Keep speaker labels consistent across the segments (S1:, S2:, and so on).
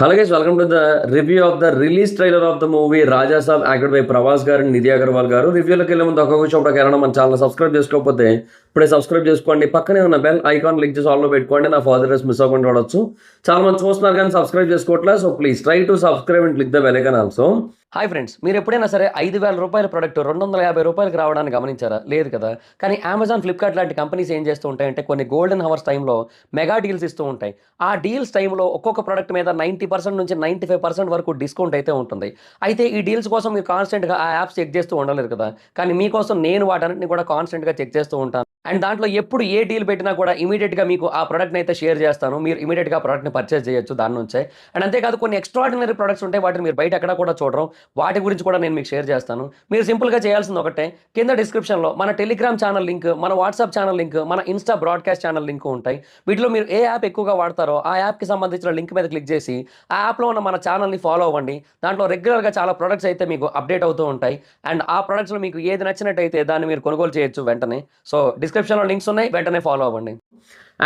S1: Hello guys, welcome to the review of the release trailer of the movie Raja Saab acted by Prabhas garu and Nidhi Agarwal garu. రివ్యూలోకి వెళ్ళే ముందు ఒక్కొక్క చోట కేరళ మన channel subscribe చేసుకోకపోతే ఇప్పుడే subscribe చేసుకోండి. పక్కనే ఉన్న బెల్ ఐకాన్ క్లిక్ చేసి ఆల్లో పెట్టుకోండి. నా ఫర్దర్ మిస్ అవ్వకుండా చూడొచ్చు. చాలా మంది చూస్తున్నారు కానీ సబ్స్క్రైబ్ చేసుకోవట్లేదు. So please try to subscribe and click the bell icon also. Hi friends, మీరు ఎప్పుడైనా సరే 5,000 రూపాయల ప్రొడక్ట్ 250 రూపాయలకి రావడానికి గమనించారా? లేదు కదా. కానీ అమెజాన్, ఫ్లిప్కార్ట్ లాంటి కంపెనీస్ ఏం చేస్తూ ఉంటాయంటే కొన్ని గోల్డెన్ హవర్స్ టైంలో మెగా డీల్స్ ఇస్తూ ఉంటాయి. ఆ డీల్స్ టైంలో ఒక్కొక్క ప్రొడక్ట్ మీద 90% నుంచి 95% వరకు డిస్కౌంట్ అయితే ఉంటుంది. అయితే ఈ డీల్స్ కోసం మీరు కాన్స్టెంట్గా ఆ యాప్స్ చెక్ చేస్తూ ఉండలేరు కదా. కానీ మీకోసం నేను వాటన్నిటిని కూడా కాన్స్టెంట్గా చెక్ చేస్తూ ఉంటాను. అండ్ దాంట్లో ఎప్పుడు ఏ డీల్ పెట్టినా కూడా ఇమీడియట్గా మీకు ఆ ప్రొడక్ట్ని అయితే షేర్ చేస్తాను. మీరు ఇమీడియట్గా ప్రొడక్ట్ని పర్చేస్ చేయొచ్చు దాని నుంచే. అండ్ అంతేకాదు కొన్ని ఎక్స్ట్రాడినరీ ప్రొడక్ట్స్ ఉంటాయి, వాటిని మీరు బయట ఎక్కడ కూడా చూడరు. వాటి గురించి కూడా నేను మీకు షేర్ చేస్తాను. మీరు సింపుల్గా చేయాల్సింది ఒకటే, కింద డిస్క్రిప్షన్లో మన టెలిగ్రామ్ ఛానల్ లింక్, మన వాట్సాప్ ఛానల్ లింక్, మన ఇన్స్టా బ్రాడ్కాస్ట్ ఛానల్ లింక్ ఉంటాయి. వీటిలో మీరు ఏ యాప్ ఎక్కువగా వాడతారో ఆ యాప్కి సంబంధించిన లింక్ మీద క్లిక్ చేసి ఆ యాప్లో ఉన్న మన ఛానల్ని ఫాలో అవ్వండి. దాంట్లో రెగ్యులర్గా చాలా ప్రొడక్ట్స్ అయితే మీకు అప్డేట్ అవుతూ ఉంటాయి. అండ్ ఆ ప్రొడక్ట్స్లో మీకు ఏది నచ్చినట్టయితే దాన్ని మీరు కొనుగోలు చేయొచ్చు వెంటనే. సో డిస్క్రిప్షన్లో లింక్స్ ఉన్నాయి, వెంటనే ఫాలో అవ్వండి.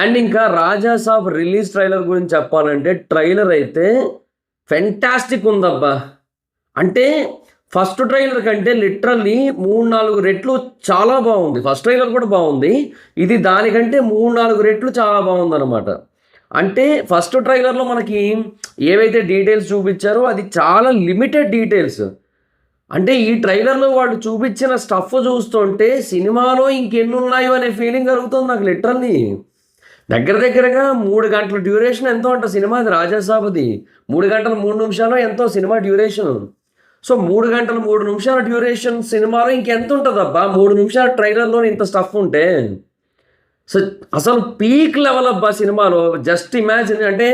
S1: అండ్ ఇంకా రాజా సాబ్ రిలీజ్ ట్రైలర్ గురించి చెప్పాలంటే ట్రైలర్ అయితే ఫెంటాస్టిక్ ఉందబ్బా. అంటే ఫస్ట్ ట్రైలర్ కంటే లిటరల్లీ 3-4 రెట్లు చాలా బాగుంది. ఫస్ట్ ట్రైలర్ కూడా బాగుంది, ఇది దానికంటే 3-4 రెట్లు చాలా బాగుందన్నమాట. అంటే ఫస్ట్ ట్రైలర్లో మనకి ఏవైతే డీటెయిల్స్ చూపించారో అది చాలా లిమిటెడ్ డీటెయిల్స్. అంటే ఈ ట్రైలర్లో వాళ్ళు చూపించిన స్టఫ్ చూస్తుంటే సినిమాలో ఇంకెన్ని ఉన్నాయో అనే ఫీలింగ్ కలుగుతుంది నాకు లిటరల్లీ. దగ్గరగా 3 గంటల డ్యూరేషన్ ఎంతో అంట సినిమా. అది రాజాసాబ్ది 3 గంటల 3 నిమిషాలు ఎంతో సినిమా డ్యూరేషన్. సో 3 గంటల 3 నిమిషాల డ్యూరేషన్ సినిమాలో ఇంకెంత ఉంటుందబ్బా 3 నిమిషాల ట్రైలర్లో ఇంత స్టఫ్ ఉంటే. సో అసలు పీక్ లెవెల్ అబ్బా సినిమాలో. Just imagine. అంటే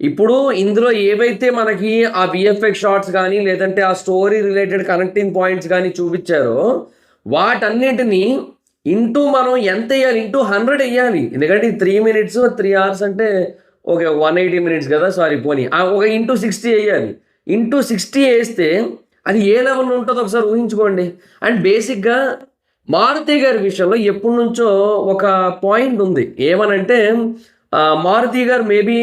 S1: ఇప్పుడు ఇందులో ఏవైతే మనకి ఆ విఎఫ్ఎక్స్ షార్ట్స్ కానీ లేదంటే ఆ స్టోరీ రిలేటెడ్ కనెక్టింగ్ పాయింట్స్ కానీ చూపించారో వాటన్నిటిని ఇంటూ మనం ఎంత వేయాలి, ఇంటూ 100 వేయాలి. ఎందుకంటే 3 మినిట్స్ 3 అవర్స్ అంటే ఓకే 180 మినిట్స్ కదా, సారీ పోనీ ఒక ఇంటూ 60 వేయాలి. ఇంటూ 60 వేస్తే అది ఏ లెవెల్లో ఉంటుందో ఒకసారి ఊహించుకోండి. అండ్ బేసిక్గా మారుతి గారి విషయంలో ఎప్పటి నుంచో ఒక పాయింట్ ఉంది. ఏమనంటే మారుతి గారు మేబీ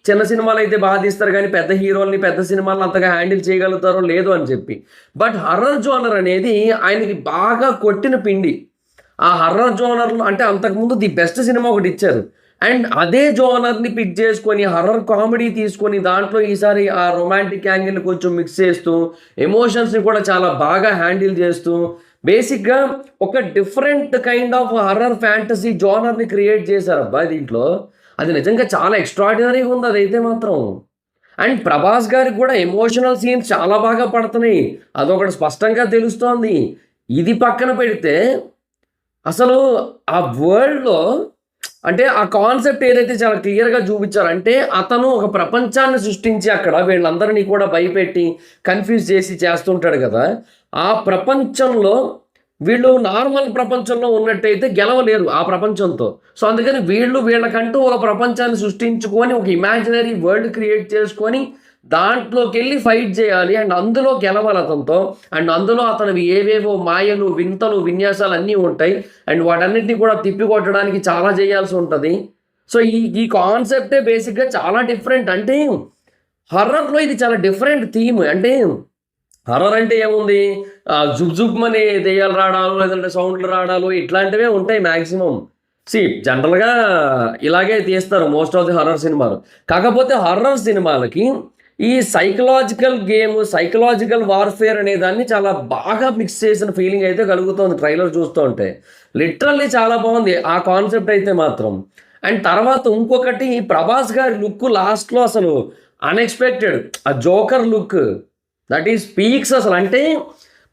S1: చిన్న సినిమాలు అయితే బాగా తీస్తారు కానీ పెద్ద హీరోల్ని పెద్ద సినిమాలను అంతగా హ్యాండిల్ చేయగలుగుతారో లేదో అని చెప్పి. బట్ హర్రర్ జోనర్ అనేది ఆయనకి బాగా కొట్టిన పిండి. ఆ హర్రర్ జోనర్లో అంటే అంతకుముందు ది బెస్ట్ సినిమా ఒకటి ఇచ్చారు. అండ్ అదే జోనర్ని పిక్ చేసుకొని హర్రర్ కామెడీ తీసుకొని దాంట్లో ఈసారి ఆ రొమాంటిక్ యాంగిల్ని కొంచెం మిక్స్ చేస్తూ ఎమోషన్స్ని కూడా చాలా బాగా హ్యాండిల్ చేస్తూ బేసిక్గా ఒక different kind of horror fantasy జోనర్ని క్రియేట్ చేశారు అబ్బాయి దీంట్లో. అది నిజంగా చాలా ఎక్స్ట్రాడినరీగా ఉంది అదైతే మాత్రం. అండ్ ప్రభాస్ గారికి కూడా ఎమోషనల్ సీన్స్ చాలా బాగా పడుతున్నాయి, అదొకటి స్పష్టంగా తెలుస్తోంది. ఇది పక్కన పెడితే అసలు ఆ వరల్డ్లో అంటే ఆ కాన్సెప్ట్ ఏదైతే చాలా క్లియర్గా చూపించారంటే అతను ఒక ప్రపంచాన్ని సృష్టించి అక్కడ వీళ్ళందరినీ కూడా భయపెట్టి కన్ఫ్యూజ్ చేసి చేస్తుంటాడు కదా. ఆ ప్రపంచంలో వీళ్ళు నార్మల్ ప్రపంచంలో ఉన్నట్టయితే గెలవలేరు ఆ ప్రపంచంతో. సో అందుకని వీళ్ళకంటూ ఒక ప్రపంచాన్ని సృష్టించుకొని ఒక ఇమాజినరీ వరల్డ్ క్రియేట్ చేసుకొని దాంట్లోకి వెళ్ళి ఫైట్ చేయాలి. అండ్ అందులో గెలవాలి అతనితో. అండ్ అందులో అతనివి ఏవేవో మాయలు వింతలు విన్యాసాలు అన్నీ ఉంటాయి. అండ్ వాటన్నిటిని కూడా తిప్పికొట్టడానికి చాలా చేయాల్సి ఉంటుంది. సో ఈ కాన్సెప్టే బేసిక్గా చాలా డిఫరెంట్. అంటే హర్రర్లో ఇది చాలా డిఫరెంట్ థీమ్. అంటే హర్రర్ అంటే ఏముంది, జుబ్మని దెయ్యాలు రావడాలు లేదంటే సౌండ్లు రావడాలు ఇట్లాంటివే ఉంటాయి మ్యాక్సిమం. జనరల్గా ఇలాగే తీస్తారు మోస్ట్ ఆఫ్ ది హర్రర్ సినిమాలు. కాకపోతే హర్రర్ సినిమాలకి ఈ సైకలాజికల్ గేమ్, సైకలాజికల్ వార్ఫేర్ అనే దాన్ని చాలా బాగా మిక్స్ చేసిన ఫీలింగ్ అయితే కలుగుతుంది ట్రైలర్ చూస్తూ ఉంటే. లిటరల్లీ చాలా బాగుంది ఆ కాన్సెప్ట్ అయితే మాత్రం. అండ్ తర్వాత ఇంకొకటి ప్రభాస్ గారి లుక్ లాస్ట్లో అసలు అన్ఎక్స్పెక్టెడ్. ఆ joker look that is peaks అసలు. అంటే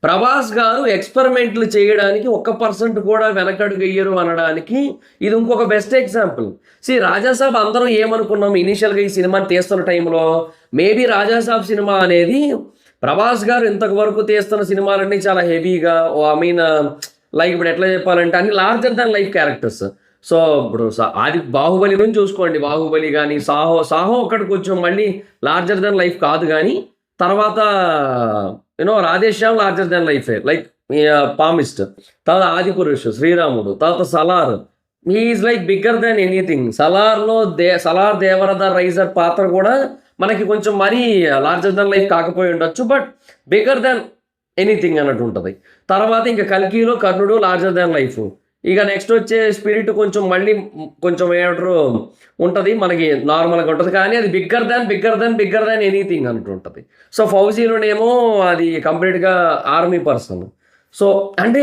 S1: ప్రభాస్ గారు ఎక్స్పెరిమెంట్లు చేయడానికి 1% కూడా వెనకడుగు వెయ్యరు అనడానికి ఇది ఇంకొక బెస్ట్ ఎగ్జాంపుల్. రాజాసాబ్ అందరం ఏమనుకున్నాం ఇనీషియల్గా ఈ సినిమాని తీస్తున్న టైంలో, మేబీ రాజాసాబ్ సినిమా అనేది ప్రభాస్ గారు ఇంతవరకు తీస్తున్న సినిమాలన్నీ చాలా హెవీగా లైక్ ఇప్పుడు ఎట్లా చెప్పాలంటే అన్ని larger than life characters. So ఇప్పుడు అది బాహుబలి నుంచి చూసుకోండి, బాహుబలి కానీ సాహో ఒకటి కొంచెం మళ్ళీ లార్జర్ దాన్ లైఫ్ కాదు, కానీ తర్వాత రాధేశ్యామ్ లార్జర్ దాన్ లైఫే లైక్ పామిస్ట్, తర్వాత ఆదిపురుష్ శ్రీరాముడు, తర్వాత Salaar is like bigger than anything. Salaar దేవరద రైజర్ పాత్ర కూడా మనకి కొంచెం మరీ లార్జర్ దెన్ లైఫ్ కాకపోయి ఉండొచ్చు, బట్ బిగ్గర్ దెన్ ఎనీథింగ్ అన్నట్టు ఉంటుంది. తర్వాత ఇంకా కల్కిలో కర్ణుడు లార్జర్ దాన్ లైఫ్. ఇక నెక్స్ట్ వచ్చే స్పిరిట్ కొంచెం మళ్ళీ కొంచెం ఏమంటారు ఉంటుంది, మనకి నార్మల్గా ఉంటుంది, కానీ అది బిగ్గర్ దాన్ ఎనీథింగ్ అన్నట్టు ఉంటుంది. సో ఫౌజీలోనేమో అది కంప్లీట్గా ఆర్మీ పర్సన్. సో అంటే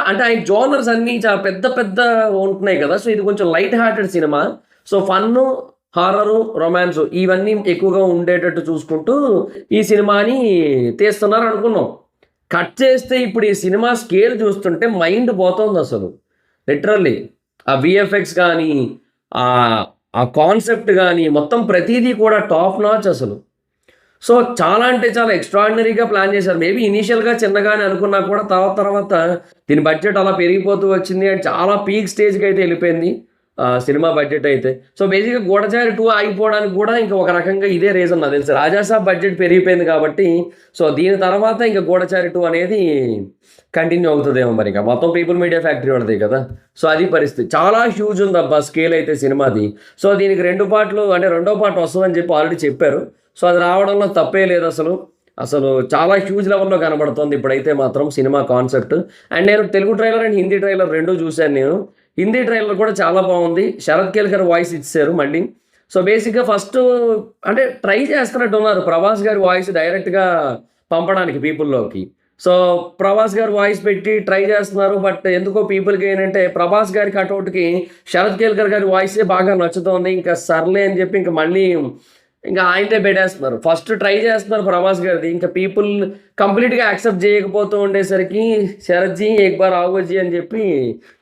S1: అంటే ఆయన జోనర్స్ అన్నీ చాలా పెద్ద పెద్ద ఉంటున్నాయి కదా. సో ఇది కొంచెం light hearted cinema. So fun, horror, romance ఇవన్నీ ఎక్కువగా ఉండేటట్టు చూసుకుంటూ ఈ సినిమాని తీస్తున్నారు అనుకున్నాం. కట్ చేస్తే ఇప్పుడు ఈ సినిమా స్కేల్ చూస్తుంటే మైండ్ పోతుంది అసలు. లిటరల్లీ ఆ విఎఫ్ఎక్స్ కానీ, ఆ కాన్సెప్ట్ కానీ మొత్తం ప్రతిదీ కూడా టాప్ నాచ్ అసలు. సో చాలా అంటే చాలా ఎక్స్ట్రాడినరీగా ప్లాన్ చేశారు. మేబీ ఇనీషియల్గా చిన్నగానే అనుకున్నా కూడా తర్వాత దీని బడ్జెట్ అలా పెరిగిపోతూ వచ్చింది అండ్ చాలా పీక్ స్టేజ్కి అయితే వెళ్ళిపోయింది సినిమా బడ్జెట్ అయితే. సో బేసిక్గా గూఢచారి 2 ఆగిపోవడానికి కూడా ఇంకా ఒక రకంగా ఇదే రీజన్ నాకు తెలుసు. రాజాసాబ్ బడ్జెట్ పెరిగిపోయింది కాబట్టి సో దీని తర్వాత ఇంకా గూఢచారి 2 అనేది కంటిన్యూ అవుతుందేమో మరి. ఇంకా మొత్తం పీపుల్ మీడియా ఫ్యాక్టరీ వాడిది కదా. సో అది పరిస్థితి. చాలా హ్యూజ్ ఉంది అబ్బా స్కేల్ అయితే సినిమాది. సో దీనికి 2 పార్ట్లు అంటే రెండో పార్ట్ వస్తుందని చెప్పి ఆల్రెడీ చెప్పారు. సో అది రావడంలో తప్పే లేదు అసలు చాలా హ్యూజ్ లెవెల్లో కనబడుతుంది ఇప్పుడైతే మాత్రం సినిమా కాన్సెప్ట్. అండ్ నేను Telugu trailer and Hindi trailer 2 చూశాను నేను. హిందీ ట్రైలర్ కూడా చాలా బాగుంది. శరత్ కేల్కర్ వాయిస్ ఇచ్చారు మళ్ళీ. సో బేసిక్గా ఫస్ట్ అంటే ట్రై చేస్తున్నట్టు ఉన్నారు ప్రభాస్ గారి వాయిస్ డైరెక్ట్గా పంపడానికి పీపుల్లోకి. సో ప్రభాస్ గారు వాయిస్ పెట్టి ట్రై చేస్తున్నారు. బట్ ఎందుకో పీపుల్కి ఏంటంటే ప్రభాస్ గారి కట్అవుట్కి శరత్ కేల్కర్ గారి వాయిసే బాగా నచ్చుతోంది. ఇంకా సర్లే అని చెప్పి ఇంకా మళ్ళీ ఇంకా ఆయనదే పెట్టేస్తున్నారు. ఫస్ట్ ట్రై చేస్తున్నారు ప్రభాస్ గారిది, ఇంకా పీపుల్ కంప్లీట్గా యాక్సెప్ట్ చేయకపోతూ ఉండేసరికి శరత్జీ ఎక్ బార్ ఆవుజీ అని చెప్పి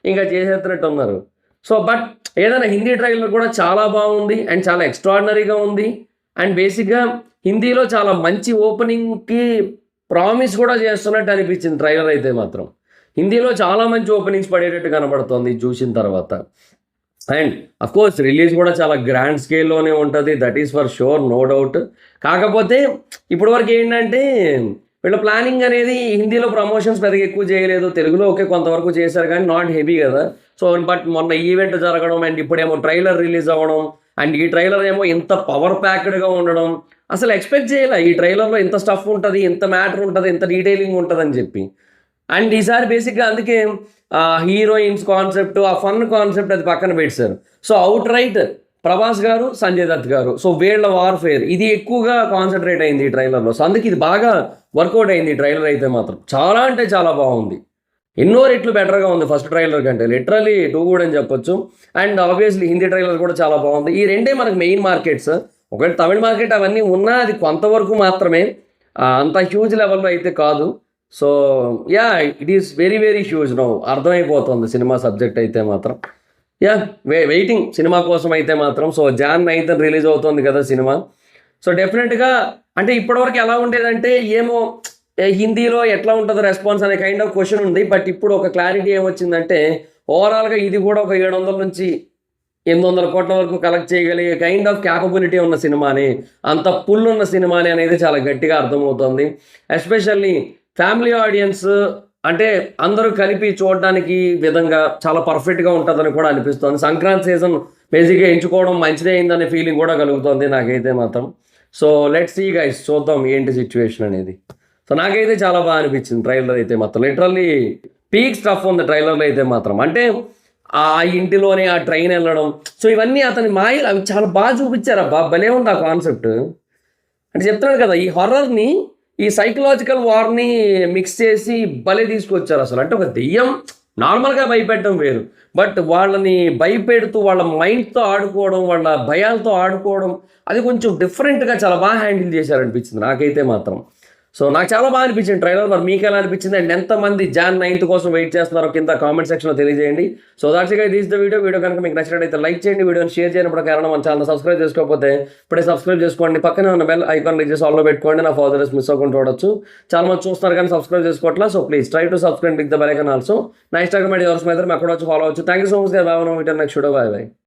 S1: ఇంకా చేసేస్తున్నట్టు ఉన్నారు. సో బట్ ఏదైనా హిందీ ట్రైలర్ కూడా చాలా బాగుంది అండ్ చాలా ఎక్స్ట్రాడినరీగా ఉంది. అండ్ బేసిక్గా హిందీలో చాలా మంచి ఓపెనింగ్కి ప్రామిస్ కూడా చేస్తున్నట్టు అనిపించింది ట్రైలర్ అయితే మాత్రం. హిందీలో చాలా మంచి ఓపెనింగ్స్ పడేటట్టు కనబడుతుంది చూసిన తర్వాత. అండ్ అఫ్కోర్స్ రిలీజ్ కూడా చాలా గ్రాండ్ స్కేల్లోనే ఉంటుంది, that is for sure, no doubt. కాకపోతే ఇప్పటివరకు ఏంటంటే వీళ్ళ ప్లానింగ్ అనేది హిందీలో ప్రమోషన్స్ పెద్దగా ఎక్కువ చేయలేదు, తెలుగులో ఓకే కొంతవరకు చేశారు కానీ నాట్ హెవీ కదా. సో బట్ మొన్న ఈవెంట్ జరగడం అండ్ ఇప్పుడేమో ట్రైలర్ రిలీజ్ అవ్వడం అండ్ ఈ ట్రైలర్ ఏమో ఇంత పవర్ ప్యాక్డ్గా ఉండడం అసలు ఎక్స్పెక్ట్ చేయలే. ఈ ట్రైలర్లో ఇంత స్టఫ్ ఉంటుంది, ఇంత మ్యాటర్ ఉంటుంది, ఇంత డీటెయిలింగ్ ఉంటుంది అని చెప్పి. అండ్ ఈసారి బేసిక్గా అందుకే హీరోయిన్స్ కాన్సెప్ట్, ఆ ఫన్ కాన్సెప్ట్ అది పక్కన పెట్టారు. సో అవుట్ రైట్ ప్రభాస్ గారు, సంజయ్ దత్ గారు, సో వీళ్ళ వార్ఫేర్ ఇది ఎక్కువగా కాన్సన్ట్రేట్ అయింది ఈ ట్రైలర్లో. సో అందుకే ఇది బాగా వర్కౌట్ అయింది ఈ ట్రైలర్ అయితే మాత్రం. చాలా అంటే చాలా బాగుంది, ఎన్నో రెట్లు బెటర్గా ఉంది ఫస్ట్ ట్రైలర్ కంటే, లిటరలీ 2 కూడా అని చెప్పొచ్చు. అండ్ ఆబ్వియస్లీ హిందీ ట్రైలర్ కూడా చాలా బాగుంది. ఈ రెండే మనకు మెయిన్ మార్కెట్స్. ఒకవేళ తమిళ మార్కెట్ అవన్నీ ఉన్నా అది కొంతవరకు మాత్రమే, అంత హ్యూజ్ లెవెల్లో అయితే కాదు. So yeah it is very very huge no, అర్థమైపోతుంది సినిమా సబ్జెక్ట్ అయితే మాత్రం. యా వెయిటింగ్ సినిమా కోసం అయితే మాత్రం. సో Jan 9th రిలీజ్ అవుతుంది కదా సినిమా. సో డెఫినెట్గా అంటే ఇప్పటివరకు ఎలా ఉండేదంటే ఏమో హిందీలో ఎట్లా ఉంటుందో రెస్పాన్స్ అనే కైండ్ ఆఫ్ క్వశ్చన్ ఉంది. బట్ ఇప్పుడు ఒక క్లారిటీ ఏమొచ్చిందంటే ఓవరాల్గా ఇది కూడా ఒక 700 నుంచి 800 కోట్ల వరకు కలెక్ట్ చేయగలిగే కైండ్ ఆఫ్ క్యాపబిలిటీ ఉన్న సినిమాని, అంత పుల్ ఉన్న సినిమాని అనేది చాలా గట్టిగా అర్థమవుతుంది. ఎస్పెషల్లీ ఫ్యామిలీ ఆడియన్స్ అంటే అందరూ కలిపి చూడడానికి విధంగా చాలా పర్ఫెక్ట్గా ఉంటుందని కూడా అనిపిస్తుంది. సంక్రాంతి సీజన్ బేసిక్గా ఎంచుకోవడం మంచిదే అయిందనే ఫీలింగ్ కూడా కలుగుతుంది నాకైతే మాత్రం. సో లెట్స్ సీ గైస్, చూద్దాం ఏంటి సిచ్యువేషన్ అనేది. సో నాకైతే చాలా బాగా అనిపించింది ట్రైలర్ అయితే మాత్రం. లిటరల్లీ పీక్ స్టఫ్ ఉంది ట్రైలర్లో అయితే మాత్రం. అంటే ఆ ఇంటిలోనే ఆ ట్రైన్ వెళ్ళడం, సో ఇవన్నీ అతని మాయలు అవి చాలా బాగా చూపించారు అబ్బా, భలే ఉంది ఆ కాన్సెప్ట్. అంటే చెప్తున్నాడు కదా, ఈ హర్రర్ని ఈ సైకలాజికల్ వార్ని మిక్స్ చేసి భలే తీసుకొచ్చారు అసలు. అంటే ఒక దెయ్యం నార్మల్గా భయపెట్టడం వేరు, బట్ వాళ్ళని భయపెడుతూ వాళ్ళ మైండ్తో ఆడుకోవడం, వాళ్ళ భయాలతో ఆడుకోవడం అది కొంచెం డిఫరెంట్గా చాలా బాగా హ్యాండిల్ చేశారనిపించింది నాకైతే మాత్రం. సో నాకు చాలా బాగా అనిపించింది ట్రైలర్. మరి మీకు ఎలా అనిపించింది అండ్ ఎంతమంది Jan 9th కోసం వెయిట్ చేస్తున్నారో కింద కామెంట్ సెక్షన్లో తెలియజేయండి. So that's it guys, this the video కనుక మీకు నచ్చినట్లయితే లైక్ చేయండి, వీడియోని షేర్ చేయడం కారణం మన ఛానల్ సబ్స్క్రైబ్ చేసుకోకపోతే ఇప్పుడే సబ్స్క్రైబ్ చేసుకోండి, పక్కనే ఉన్న బెల్ ఐకాన్ క్లిక్ చేసి ఆల్లో పెట్టుకోండి, నా ఫర్దర్స్ మిస్ అవ్వకుండా చూడొచ్చు. చాలా మంది చూస్తున్నారు కానీ సబ్స్క్రైబ్ చేసుకోవట్లా. So please try to subscribe, click the bell icon also. నా ఇన్స్టాగ్రామ్ ఐడి ఎవరి మీద అక్కడ వచ్చి ఫాలో అవచ్చు. Thank you so much, bye next video, bye.